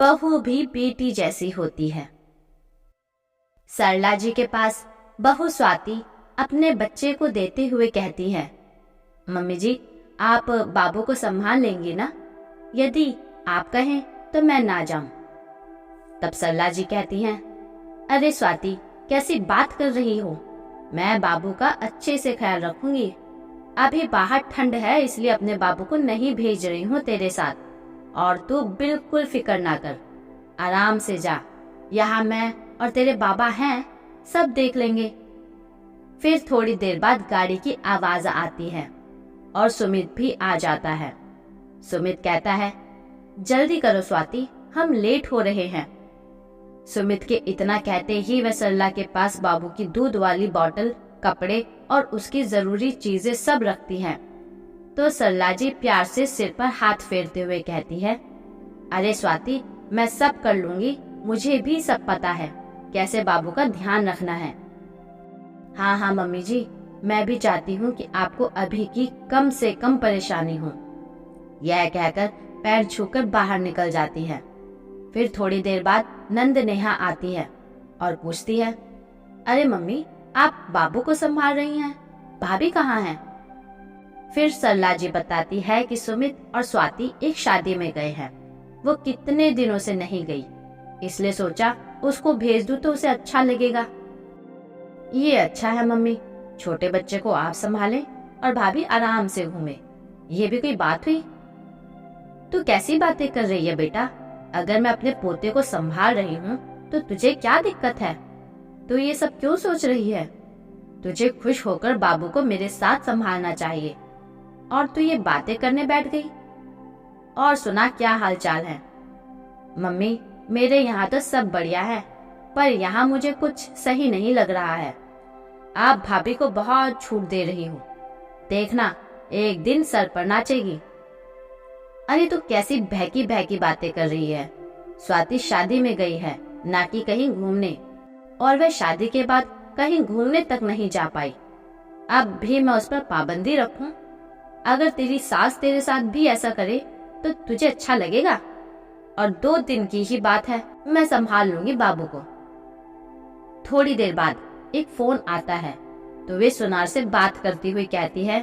बहू भी बेटी जैसी होती है। सरला जी के पास बहू स्वाति अपने बच्चे को देते हुए कहती है, मम्मी जी, आप बाबू को संभाल लेंगी ना? यदि आप कहें तो मैं ना जाऊं। तब सरला जी कहती हैं, अरे स्वाति, कैसी बात कर रही हो? मैं बाबू का अच्छे से ख्याल रखूंगी। अभी बाहर ठंड है, इसलिए अपने बाबू को नहीं भेज रही हूँ तेरे साथ। और तू बिल्कुल फिक्र ना कर, आराम से जा। यहाँ मैं और तेरे बाबा हैं, सब देख लेंगे। फिर थोड़ी देर बाद गाड़ी की आवाज आती है और सुमित भी आ जाता है। सुमित कहता है, जल्दी करो स्वाति, हम लेट हो रहे हैं। सुमित के इतना कहते ही वह सरला के पास बाबू की दूध वाली बोतल, कपड़े और उसकी जरूरी चीजें सब रखती हैं। तो सरला जी प्यार से सिर पर हाथ फेरते हुए कहती है, अरे स्वाति, मैं सब कर लूंगी, मुझे भी सब पता है कैसे बाबू का ध्यान रखना है। हाँ हाँ मम्मी जी, मैं भी चाहती हूँ कि आपको अभी की कम से कम परेशानी हो। यह कहकर पैर छूकर बाहर निकल जाती है। फिर थोड़ी देर बाद नंद नेहा आती है और पूछती है, अरे मम्मी, आप बाबू को संभाल रही हैं, भाभी कहाँ हैं? फिर सरला जी बताती है कि सुमित और स्वाति एक शादी में गए हैं। वो कितने दिनों से नहीं गई, इसलिए सोचा उसको भेज दूं तो उसे अच्छा लगेगा। ये अच्छा है मम्मी, छोटे बच्चे को आप संभालें और भाभी आराम से घूमे, ये भी कोई बात हुई? तू कैसी बातें कर रही है बेटा? अगर मैं अपने पोते को संभाल रही हूँ तो तुझे क्या दिक्कत है? तू ये सब क्यों सोच रही है? तुझे खुश होकर बाबू को मेरे साथ संभालना चाहिए, और तू ये बातें करने बैठ गई। और सुना, क्या हाल चाल है? मम्मी, मेरे यहाँ तो सब बढ़िया है, पर यहाँ मुझे कुछ सही नहीं लग रहा है। आप भाभी को बहुत छूट दे रही हो, देखना एक दिन सर पर नाचेगी। अरे तू कैसी बहकी बहकी बातें कर रही है? स्वाति शादी में गई है, ना कि कहीं घूमने, और वह शादी के बाद कहीं घूमने तक नहीं जा पाई। अब भी मैं उस पर पाबंदी रखूं? अगर तेरी सास तेरे साथ भी ऐसा करे तो तुझे अच्छा लगेगा? और 2 दिन की ही बात है, मैं संभाल लूंगी बाबू को। थोड़ी देर बाद एक फोन आता है तो वे सुनार से बात करती हुई कहती है,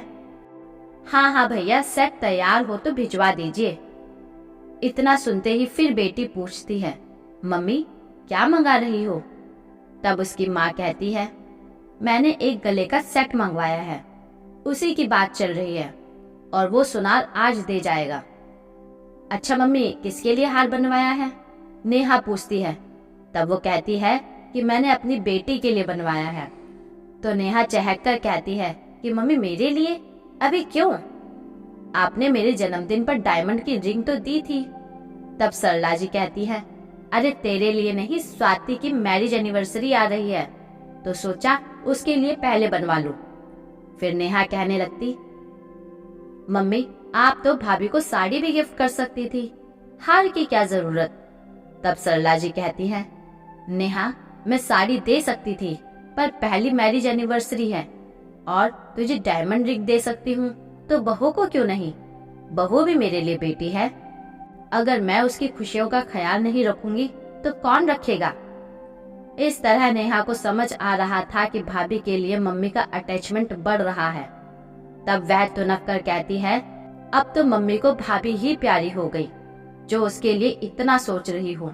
हाँ हाँ भैया, सेट तैयार हो तो भिजवा दीजिए। इतना सुनते ही फिर बेटी पूछती है, मम्मी क्या मंगा रही हो? तब उसकी माँ कहती है, मैंने एक गले का सेट मंगवाया है, उसी की बात चल रही है और वो सुनार आज दे जाएगा। अच्छा मम्मी, किसके लिए हार बनवाया है? नेहा पूछती है। तब वो कहती है कि मैंने अपनी बेटी के लिए बनवाया है। तो नेहा चहक कर कहती है कि मम्मी, मेरे लिए? अभी क्यों? आपने मेरे जन्मदिन पर डायमंड की रिंग तो दी थी। तब सरला जी कहती है, अरे तेरे लिए नहीं, स्वाति की मैरिज एनिवर्सरी आ रही है तो सोचा उसके लिए पहले बनवा लूं। फिर नेहा कहने लगती, मम्मी, आप तो भाभी को साड़ी भी गिफ्ट कर सकती थी, हार की क्या जरूरत? तब सरला जी कहती है, नेहा, मैं साड़ी दे सकती थी, पर पहली मैरिज एनिवर्सरी है, और तुझे डायमंड रिंग दे सकती हूँ तो बहू को क्यों नहीं? बहू भी मेरे लिए बेटी है। अगर मैं उसकी खुशियों का ख्याल नहीं रखूंगी तो कौन रखेगा? इस तरह नेहा को समझ आ रहा था कि भाभी के लिए मम्मी का अटैचमेंट बढ़ रहा है। तब वह तुनक कर कहती है, अब तो मम्मी को भाभी ही प्यारी हो गई, जो उसके लिए इतना सोच रही हो।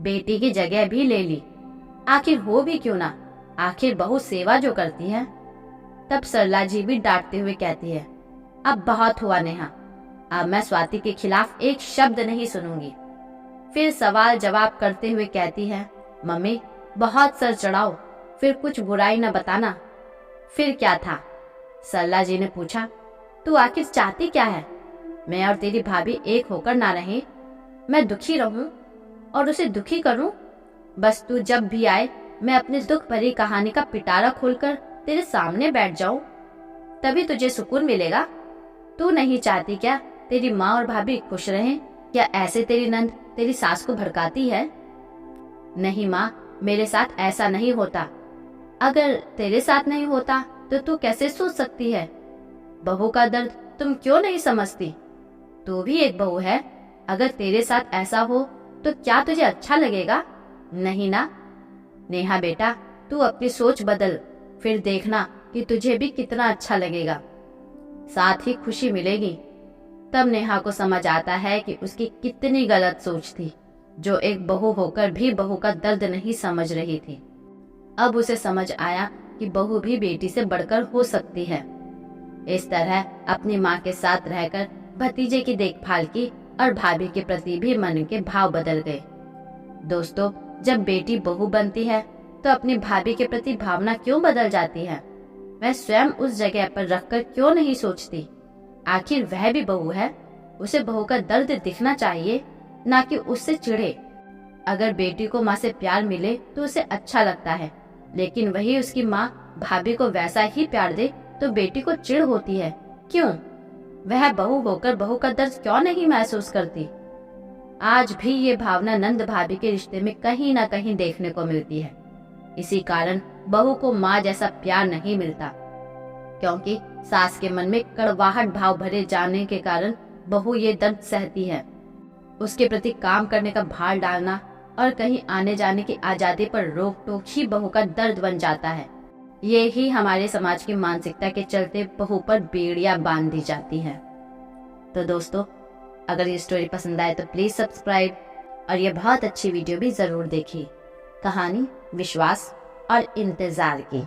बेटी की जगह भी ले ली, आखिर हो भी क्यों ना, आखिर बहू सेवा जो करती है। तब सरला जी भी डांटते हुए कहती है, अब बहुत हुआ नेहा, अब मैं स्वाति के खिलाफ एक शब्द नहीं सुनूंगी। फिर सवाल जवाब करते हुए कहती है, मम्मी, बहुत सर चढ़ाओ, फिर कुछ बुराई न बताना। फिर क्या था? सरला जी ने पूछा, तू आखिर चाहती क्या है? मैं और तेरी भाभी एक होकर ना रहें? मैं दुखी रहूं और उसे दुखी करूं? बस तू जब भी आए मैं अपनी दुख भरी कहानी का पिटारा खोलकर तेरे सामने बैठ जाऊं, तभी तुझे सुकून मिलेगा। तू नहीं चाहती क्या तेरी माँ और भाभी खुश रहें? क्या ऐसे तेरी नंद तेरी सास को भड़काती है? नहीं माँ, मेरे साथ ऐसा नहीं होता। अगर तेरे साथ नहीं होता तो तू कैसे सोच सकती है? बहू का दर्द तुम क्यों नहीं समझती? तू भी एक बहू है। अगर तेरे साथ ऐसा हो तो क्या तुझे अच्छा लगेगा? नहीं ना। नेहा बेटा, तू अपनी सोच बदल, फिर देखना कि तुझे भी कितना अच्छा लगेगा, साथ ही खुशी मिलेगी। तब नेहा को समझ आता है कि उसकी कितनी गलत सोच थी, जो एक बहू होकर भी बहू का दर्द नहीं समझ रही थी। अब उसे समझ आया कि बहू भी बेटी से बढ़कर हो सकती है। इस तरह अपनी माँ के साथ रहकर भतीजे की देखभाल की और भाभी के प्रति भी मन के भाव बदल गए। दोस्तों, जब बेटी बहू बनती है तो अपनी भाभी के प्रति भावना क्यों बदल जाती है? वह स्वयं उस जगह पर रखकर क्यों नहीं सोचती? आखिर वह भी बहू है, उसे बहू का दर्द दिखना चाहिए, ना कि उससे चिढ़े। अगर बेटी को माँ से प्यार मिले तो उसे अच्छा लगता है, लेकिन वही उसकी माँ भाभी को वैसा ही प्यार दे तो बेटी को चिढ़ होती है। क्यों? वह बहू होकर बहू का दर्द क्यों नहीं महसूस करती? आज भी ये भावना नंद भाभी के रिश्ते में कहीं ना कहीं देखने को मिलती है। इसी कारण बहू को माँ जैसा प्यार नहीं मिलता, क्योंकि सास के मन में कड़वाहट भाव भरे जाने के कारण बहू ये दर्द सहती है। उसके प्रति काम करने का भार डालना और कहीं आने जाने की आजादी पर रोक टोक ही बहू का दर्द बन जाता है। ये ही हमारे समाज की मानसिकता के चलते बहू पर बेड़ियां बांध दी जाती हैं। तो दोस्तों, अगर ये स्टोरी पसंद आए तो प्लीज सब्सक्राइब और ये बहुत अच्छी वीडियो भी जरूर देखिए। कहानी विश्वास और इंतजार की।